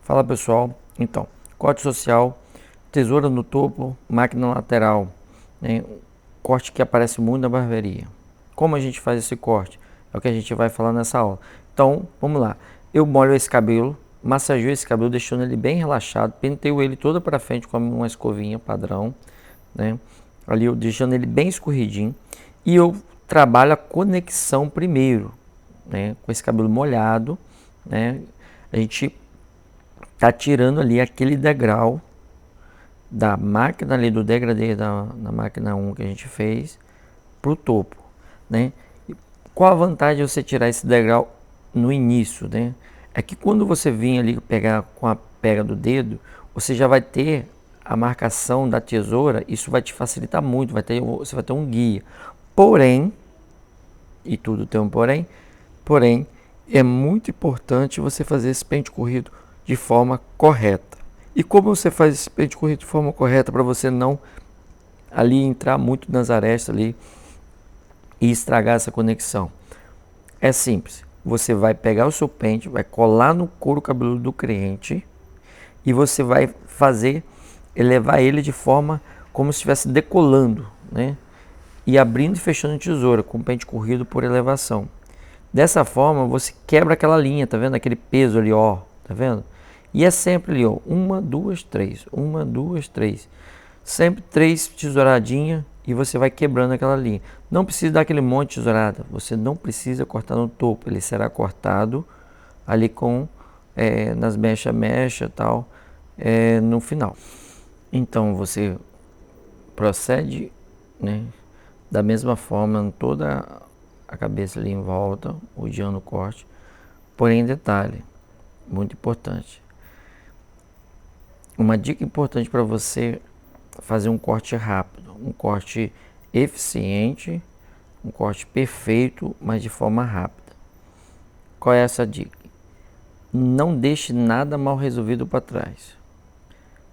Fala pessoal, então, corte social, tesoura no topo, máquina lateral, né? Corte que aparece muito na barbearia. Como a gente faz esse corte? É o que a gente vai falar nessa aula. Então, vamos lá. Eu molho esse cabelo, massageio esse cabelo, deixando ele bem relaxado, penteio ele todo para frente com uma escovinha padrão, né? Ali eu deixando ele bem escorridinho e eu trabalho a conexão primeiro, né? Com esse cabelo molhado, né? A gente tá tirando ali aquele degrau da máquina ali do degradê da máquina 1 que a gente fez pro topo, né? E qual a vantagem de você tirar esse degrau no início, né? É que quando você vir ali pegar com a pega do dedo, você já vai ter a marcação da tesoura, isso vai te facilitar muito, você vai ter um guia. Porém, e tudo tem um porém, é muito importante você fazer esse pente corrido de forma correta. E como você faz esse pente corrido de forma correta para você não ali entrar muito nas arestas ali e estragar essa conexão? É simples. Você vai pegar o seu pente, vai colar no couro cabeludo do cliente e você vai fazer elevar ele de forma como se estivesse decolando, né? E abrindo e fechando tesoura com pente corrido por elevação. Dessa forma, você quebra aquela linha, tá vendo? Aquele peso ali, ó, tá vendo? E é sempre ali, ó, uma, duas, três, uma, duas, três. Sempre três tesouradinhas e você vai quebrando aquela linha. Não precisa dar aquele monte de tesourada, você não precisa cortar no topo, ele será cortado ali com, nas mecha, tal, no final. Então, você procede, né, da mesma forma, toda a cabeça ali em volta, odiando o corte. Porém, detalhe, muito importante. Uma dica importante para você fazer um corte rápido, um corte eficiente, um corte perfeito, mas de forma rápida. Qual é essa dica? Não deixe nada mal resolvido para trás.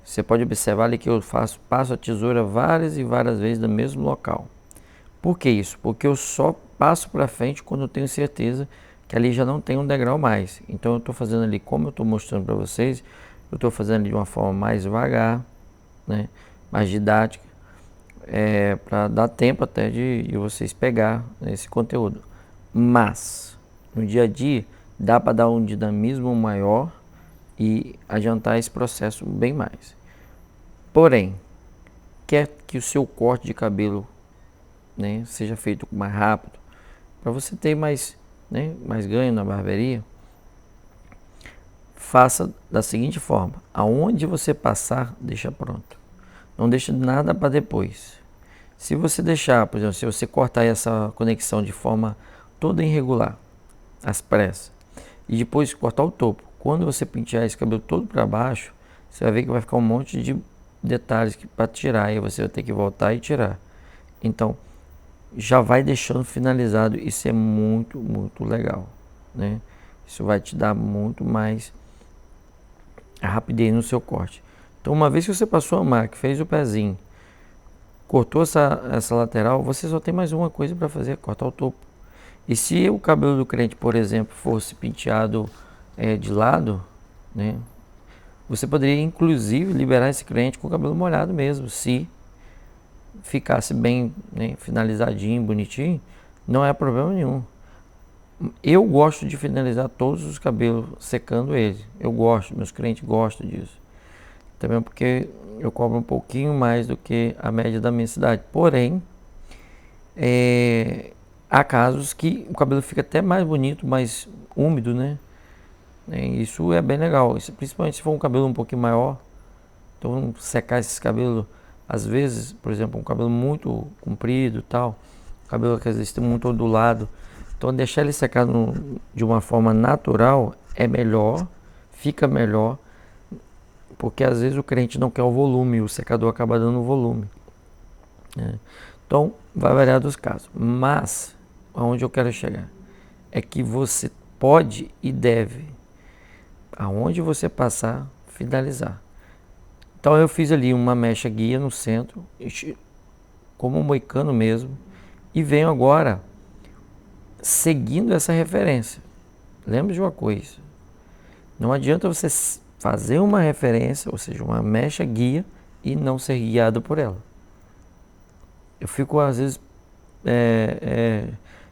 Você pode observar ali que eu passo a tesoura várias e várias vezes no mesmo local. Por que isso? Porque eu só passo para frente quando eu tenho certeza que ali já não tem um degrau mais. Então eu estou fazendo ali, como eu estou mostrando para vocês, eu estou fazendo ali de uma forma mais devagar, né? Mais didática, para dar tempo até de vocês pegar esse conteúdo. Mas no dia a dia dá para dar um dinamismo maior e adiantar esse processo bem mais. Porém, quer que o seu corte de cabelo, né, seja feito mais rápido, para você ter mais, né, mais ganho na barbearia, faça da seguinte forma: aonde você passar, deixa pronto. Não deixe nada para depois. Se você deixar, por exemplo, se você cortar essa conexão de forma toda irregular, às pressas, e depois cortar o topo, quando você pentear esse cabelo todo para baixo, você vai ver que vai ficar um monte de detalhes para tirar, e você vai ter que voltar e tirar. Então, já vai deixando finalizado, isso é muito legal, né? Isso vai te dar muito mais rapidez no seu corte. Então, uma vez que você passou a máquina, fez o pezinho, cortou essa lateral, você só tem mais uma coisa para fazer, cortar o topo. E se o cabelo do cliente, por exemplo, fosse penteado de lado, né, você poderia inclusive liberar esse cliente com o cabelo molhado mesmo, se ficasse bem, né, finalizadinho, bonitinho, não é problema nenhum. Eu gosto de finalizar todos os cabelos secando eles. Eu gosto, meus clientes gostam disso. Também porque eu cobro um pouquinho mais do que a média da minha cidade. Porém, há casos que o cabelo fica até mais bonito, mais úmido, né? Isso é bem legal. Isso, principalmente se for um cabelo um pouquinho maior. Então, secar esses cabelos, às vezes, por exemplo, um cabelo muito comprido e tal, cabelo que às vezes tem muito ondulado. Então, deixar ele secar de uma forma natural é melhor, fica melhor, porque às vezes o cliente não quer o volume, o secador acaba dando volume, né? Então, vai variar dos casos. Mas, aonde eu quero chegar é que você pode e deve, aonde você passar, finalizar. Então eu fiz ali uma mecha guia no centro, como um moicano mesmo, e venho agora seguindo essa referência. Lembre de uma coisa: não adianta você fazer uma referência, ou seja, uma mecha guia e não ser guiado por ela. Eu fico às vezes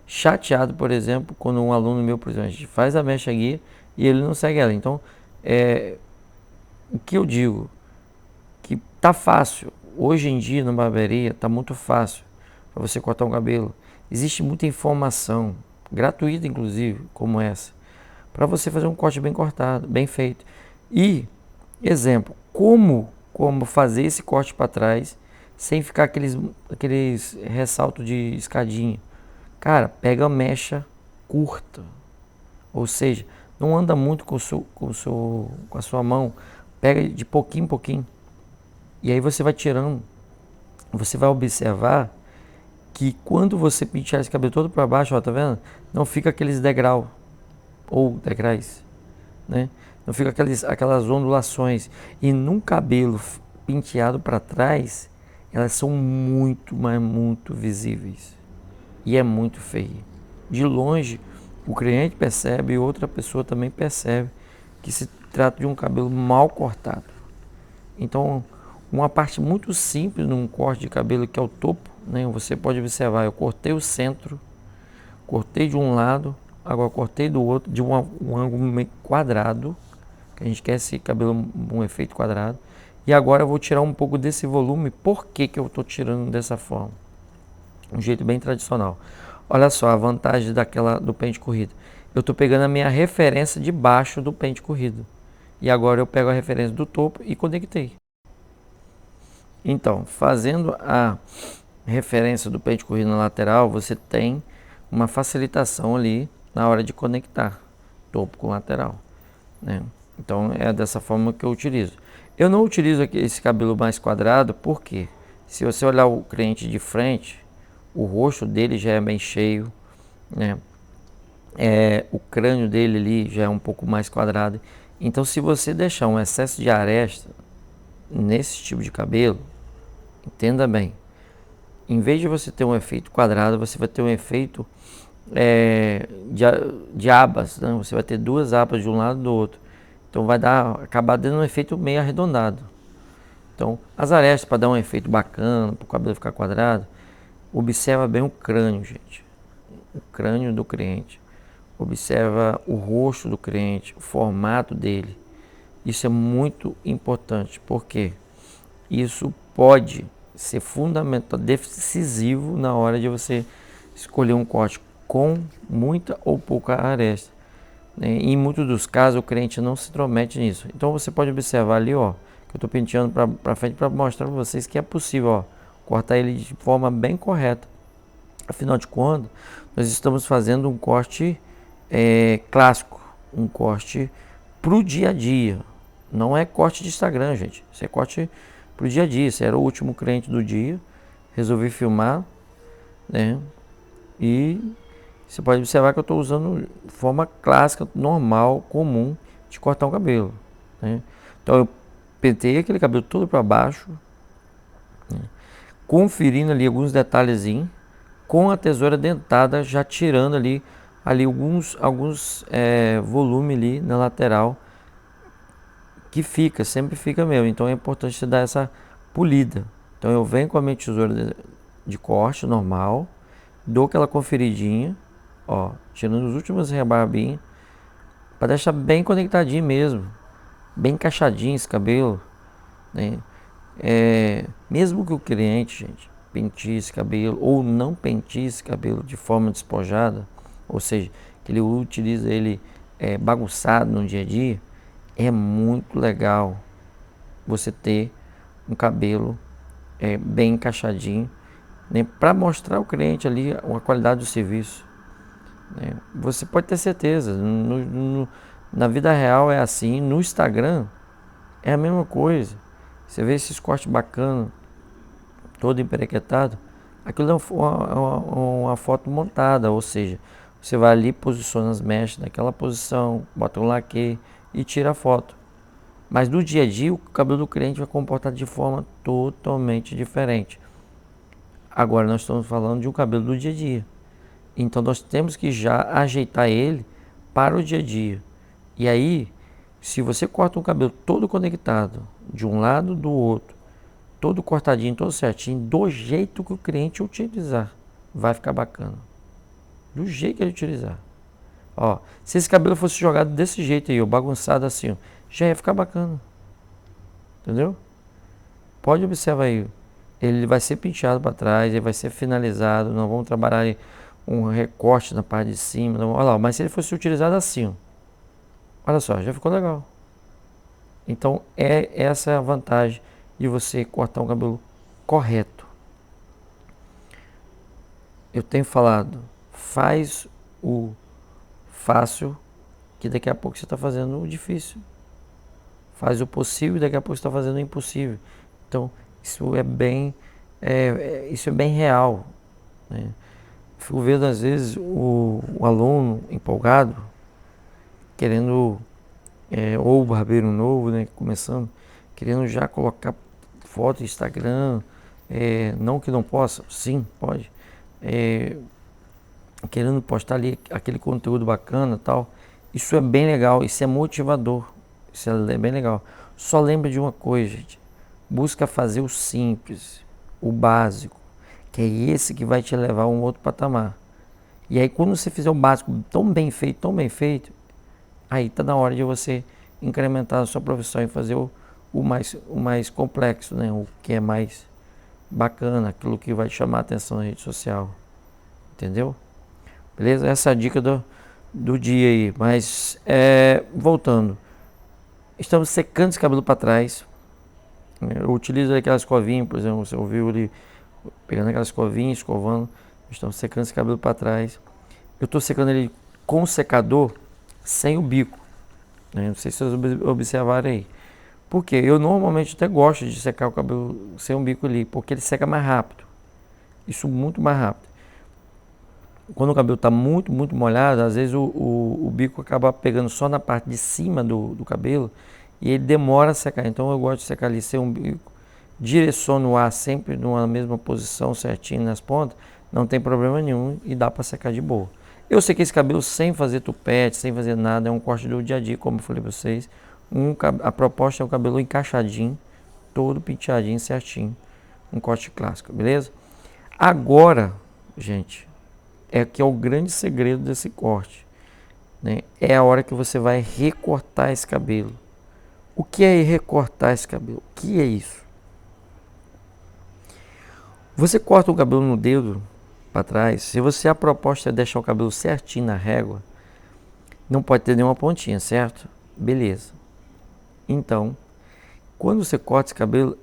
chateado, por exemplo, quando um aluno meu, por exemplo, a gente faz a mecha guia e ele não segue ela. Então, o que eu digo? Que tá fácil. Hoje em dia na barbearia tá muito fácil para você cortar um cabelo. Existe muita informação, gratuita inclusive, como essa, para você fazer um corte bem cortado, bem feito. E, exemplo, como fazer esse corte para trás sem ficar aqueles ressaltos de escadinha. Cara, pega a mecha curta, ou seja, não anda muito com a sua mão, pega de pouquinho em pouquinho. E aí você vai tirando, você vai observar que quando você pentear esse cabelo todo para baixo, ó, tá vendo? Não fica aqueles degrau ou degraus, né? Não fica aquelas ondulações. E num cabelo penteado para trás, elas são muito, mas muito visíveis. E é muito feio. De longe, o cliente percebe e outra pessoa também percebe que se trata de um cabelo mal cortado. Então, uma parte muito simples num corte de cabelo, que é o topo, né? Você pode observar, eu cortei o centro, cortei de um lado, agora cortei do outro, de um ângulo meio quadrado, que a gente quer esse cabelo um efeito quadrado. E agora eu vou tirar um pouco desse volume. Por que que eu estou tirando dessa forma? Um jeito bem tradicional. Olha só a vantagem do pente corrido. Eu estou pegando a minha referência de baixo do pente corrido. E agora eu pego a referência do topo e conectei. Então, fazendo a referência do pente corrido na lateral, você tem uma facilitação ali na hora de conectar topo com lateral, né? Então é dessa forma que eu utilizo. Eu não utilizo esse cabelo mais quadrado porque se você olhar o cliente de frente, o rosto dele já é bem cheio, né? O crânio dele ali já é um pouco mais quadrado. Então se você deixar um excesso de aresta nesse tipo de cabelo, entenda bem, em vez de você ter um efeito quadrado, você vai ter um efeito de abas, né? Você vai ter duas abas de um lado e do outro. Então vai acabar dando um efeito meio arredondado. Então, as arestas, para dar um efeito bacana, para o cabelo ficar quadrado, observa bem o crânio, gente. O crânio do cliente. Observa o rosto do cliente, o formato dele. Isso é muito importante, porque isso pode ser fundamental, decisivo na hora de você escolher um corte com muita ou pouca aresta. Em muitos dos casos o cliente não se intromete nisso. Então você pode observar ali, ó, que eu estou penteando para frente para mostrar para vocês que é possível, ó, cortar ele de forma bem correta. Afinal de contas, nós estamos fazendo um corte clássico, um corte para o dia a dia. Não é corte de Instagram, gente. Isso é corte para o dia a dia. Esse era o último cliente do dia. Resolvi filmar, né? E você pode observar que eu estou usando forma clássica, normal, comum de cortar um cabelo, né? Então eu pentei aquele cabelo todo para baixo, né? Conferindo ali alguns detalhezinhos, com a tesoura dentada, já tirando ali alguns volume ali na lateral, que sempre fica mesmo. Então é importante você dar essa polida. Então eu venho com a minha tesoura de corte normal, dou aquela conferidinha, ó, tirando os últimos rebarbinhos, para deixar bem conectadinho mesmo, bem encaixadinho esse cabelo, né? Mesmo que o cliente, gente, penteie esse cabelo ou não penteie esse cabelo de forma despojada, ou seja, que ele utiliza ele bagunçado no dia a dia, é muito legal você ter um cabelo bem encaixadinho, né, para mostrar ao cliente ali a qualidade do serviço. Você pode ter certeza, na vida real é assim, no Instagram é a mesma coisa. Você vê esses cortes bacanas, todo emperequetado, aquilo é uma foto montada, ou seja, você vai ali, posiciona as mechas naquela posição, bota um laque e tira a foto. Mas no dia a dia o cabelo do cliente vai comportar de forma totalmente diferente. Agora nós estamos falando de um cabelo do dia a dia. Então nós temos que já ajeitar ele para o dia a dia. E aí Se você corta um cabelo todo conectado, de um lado do outro, todo cortadinho, todo certinho, do jeito que o cliente utilizar, vai ficar bacana. Do jeito que ele utilizar. Ó, se esse cabelo fosse jogado desse jeito aí, ó, bagunçado assim, ó, já ia ficar bacana. Entendeu? Pode observar aí. Ele vai ser penteado para trás, ele vai ser finalizado. Não vamos trabalhar um recorte na parte de cima. Não, olha lá, mas se ele fosse utilizado assim, ó, olha só, já ficou legal. Então, essa é a vantagem de você cortar um cabelo correto. Eu tenho falado, faz o fácil, que daqui a pouco você está fazendo o difícil. Faz o possível e daqui a pouco você está fazendo o impossível. Então, isso é bem real, né? Fico vendo às vezes o aluno empolgado, querendo, ou o barbeiro novo, né, começando, querendo já colocar foto no Instagram, não que não possa, sim, pode, querendo postar ali aquele conteúdo bacana e tal. Isso é bem legal, isso é motivador, isso é bem legal. Só lembra de uma coisa, gente, busca fazer o simples, o básico, que é esse que vai te levar a um outro patamar. E aí quando você fizer o básico tão bem feito, aí tá na hora de você incrementar a sua profissão e fazer o mais complexo, né? O que é mais bacana, aquilo que vai chamar a atenção na rede social. Entendeu? Beleza? Essa é a dica do dia aí. Mas, voltando. Estamos secando esse cabelo para trás. Eu utilizo aquela escovinha, por exemplo, você ouviu ali, pegando aquela escovinha, escovando. Estamos secando esse cabelo para trás. Eu estou secando ele com o secador, sem o bico, né? Não sei se vocês observaram aí. Porque eu normalmente até gosto de secar o cabelo sem um bico ali, porque ele seca mais rápido. Isso muito mais rápido. Quando o cabelo está muito molhado, às vezes o bico acaba pegando só na parte de cima do cabelo e ele demora a secar. Então eu gosto de secar ali sem um bico. Direciono o ar sempre numa mesma posição certinho nas pontas, não tem problema nenhum e dá para secar de boa. Eu sequei esse cabelo sem fazer tupete, sem fazer nada, é um corte do dia a dia, como eu falei para vocês. A proposta é o cabelo encaixadinho, todo penteadinho certinho, um corte clássico, beleza? Agora, gente, que é o grande segredo desse corte, né? É a hora que você vai recortar esse cabelo. O que é recortar esse cabelo? O que é isso? Você corta o cabelo no dedo para trás. Se a proposta é deixar o cabelo certinho na régua, não pode ter nenhuma pontinha, certo? Beleza. Então, quando você corta esse cabelo,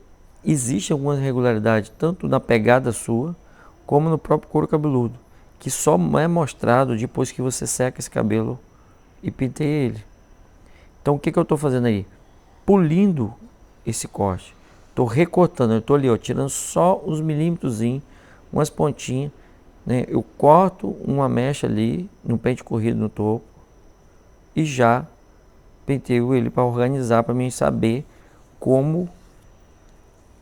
existe alguma irregularidade tanto na pegada sua como no próprio couro cabeludo, que só é mostrado depois que você seca esse cabelo e penteia ele. Então o que eu estou fazendo aí? Polindo esse corte. Estou recortando, eu estou ali, ó, tirando só os milímetros, umas pontinhas, né? Eu corto uma mecha ali, no pente corrido no topo, e já penteio ele para organizar, para mim saber como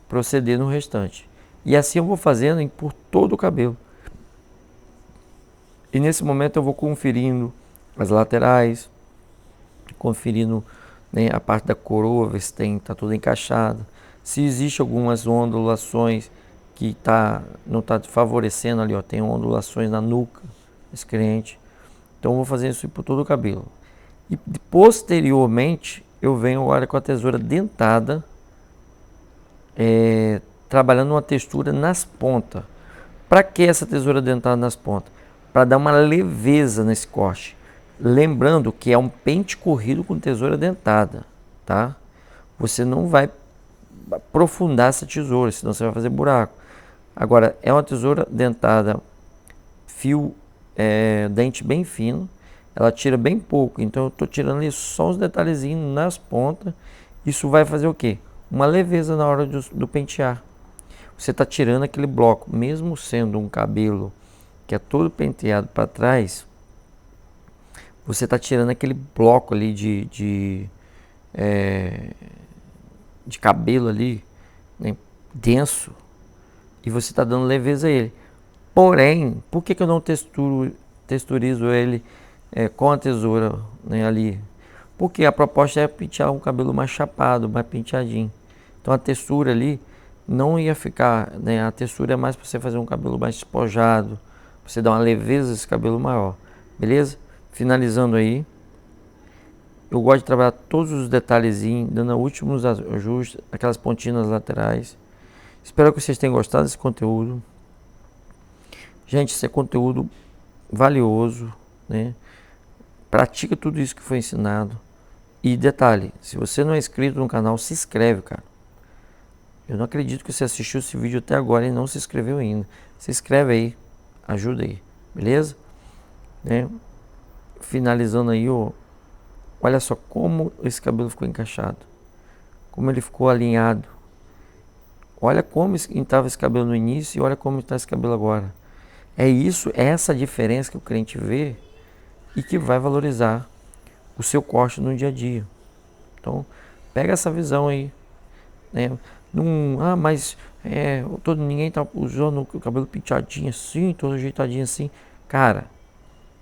proceder no restante. E assim eu vou fazendo por todo o cabelo. E nesse momento eu vou conferindo as laterais, conferindo, né, a parte da coroa, ver se está tudo encaixado. Se existe algumas ondulações que não está favorecendo ali, ó, tem ondulações na nuca desse cliente. Então eu vou fazer isso por todo o cabelo. E posteriormente eu venho agora com a tesoura dentada, trabalhando uma textura nas pontas. Para que essa tesoura dentada nas pontas? Para dar uma leveza nesse corte. Lembrando que é um pente corrido com tesoura dentada, tá? Você não vai aprofundar essa tesoura, senão você vai fazer buraco. Agora, é uma tesoura dentada, fio, dente bem fino, ela tira bem pouco, então eu estou tirando ali só os detalhezinhos nas pontas. Isso vai fazer o quê? Uma leveza na hora do pentear. Você está tirando aquele bloco, mesmo sendo um cabelo que é todo penteado para trás, você está tirando aquele bloco ali de cabelo ali, né, denso, e você está dando leveza a ele. Porém, por que eu não texturizo ele com a tesoura, né, ali? Porque a proposta é pentear um cabelo mais chapado, mais penteadinho. Então a textura ali não ia ficar, né? A textura é mais para você fazer um cabelo mais despojado, para você dar uma leveza a esse cabelo maior, beleza? Finalizando aí, eu gosto de trabalhar todos os detalhezinhos, dando últimos ajustes, aquelas pontinhas laterais. Espero que vocês tenham gostado desse conteúdo. Gente, esse é conteúdo valioso, né? Pratica tudo isso que foi ensinado. E detalhe, se você não é inscrito no canal, se inscreve, cara. Eu não acredito que você assistiu esse vídeo até agora e não se inscreveu ainda. Se inscreve aí, ajuda aí, beleza? Né? Finalizando aí, ó, olha só como esse cabelo ficou encaixado. Como ele ficou alinhado. Olha como estava esse cabelo no início e olha como está esse cabelo agora. É isso, é essa diferença que o cliente vê e que vai valorizar o seu corte no dia a dia. Então, pega essa visão aí, né? Mas ninguém tá usando o cabelo penteadinho assim, todo ajeitadinho assim. Cara,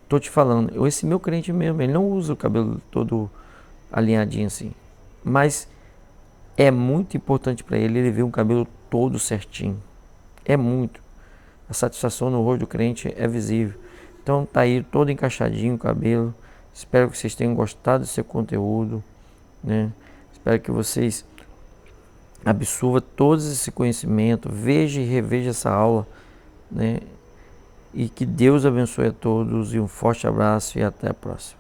tô te falando, esse meu cliente mesmo, ele não usa o cabelo todo alinhadinho assim. Mas é muito importante para ele ver um cabelo todo certinho. É muito. A satisfação no rosto do cliente é visível. Então tá aí todo encaixadinho o cabelo. Espero que vocês tenham gostado desse conteúdo, né? Espero que vocês absorvam todo esse conhecimento, veja e reveja essa aula, né? E que Deus abençoe a todos e um forte abraço e até a próxima.